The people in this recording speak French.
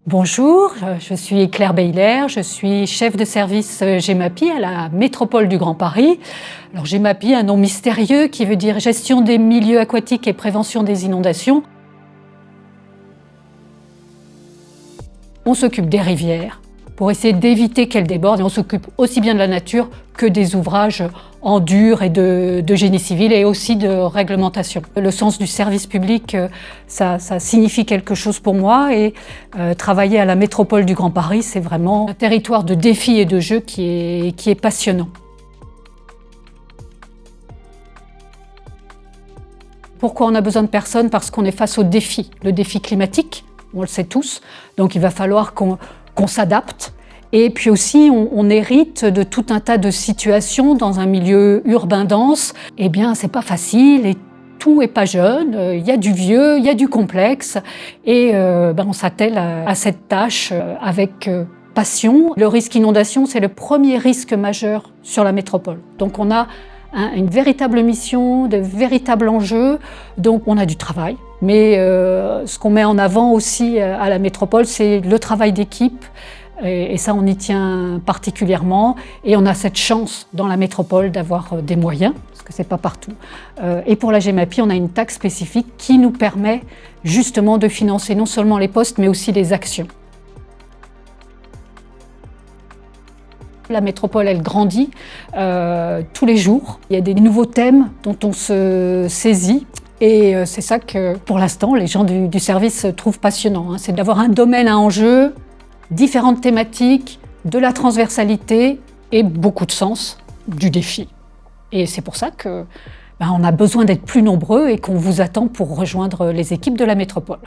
Bonjour, je suis Claire Beyler, je suis chef de service GEMAPI à la métropole du Grand Paris. Alors GEMAPI, un nom mystérieux qui veut dire gestion des milieux aquatiques et prévention des inondations. On s'occupe des rivières pour essayer d'éviter qu'elles débordent et on s'occupe aussi bien de la nature que des ouvrages en dur et de génie civil et aussi de réglementation. Le sens du service public, ça signifie quelque chose pour moi et travailler à la métropole du Grand Paris, c'est vraiment un territoire de défis et de jeux qui est passionnant. Pourquoi on a besoin de personnes? Parce qu'on est face au défi. Le défi climatique, on le sait tous, donc il va falloir qu'on s'adapte. Et puis aussi, on hérite de tout un tas de situations dans un milieu urbain dense. Eh bien, c'est pas facile et tout est pas jeune. Il y a du vieux, il y a du complexe. Et on s'attelle à cette tâche avec passion. Le risque inondation, c'est le premier risque majeur sur la métropole. Donc on a une véritable mission, de véritables enjeux. Donc on a du travail. Mais ce qu'on met en avant aussi à la métropole, c'est le travail d'équipe. Et ça, on y tient particulièrement. Et on a cette chance dans la métropole d'avoir des moyens, parce que c'est pas partout. Et pour la GEMAPI, on a une taxe spécifique qui nous permet justement de financer non seulement les postes, mais aussi les actions. La métropole, elle grandit tous les jours. Il y a des nouveaux thèmes dont on se saisit. Et c'est ça que, pour l'instant, les gens du service trouvent passionnant. C'est d'avoir un domaine à enjeu, différentes thématiques, de la transversalité et beaucoup de sens du défi. Et c'est pour ça qu'on a besoin d'être plus nombreux et qu'on vous attend pour rejoindre les équipes de la métropole.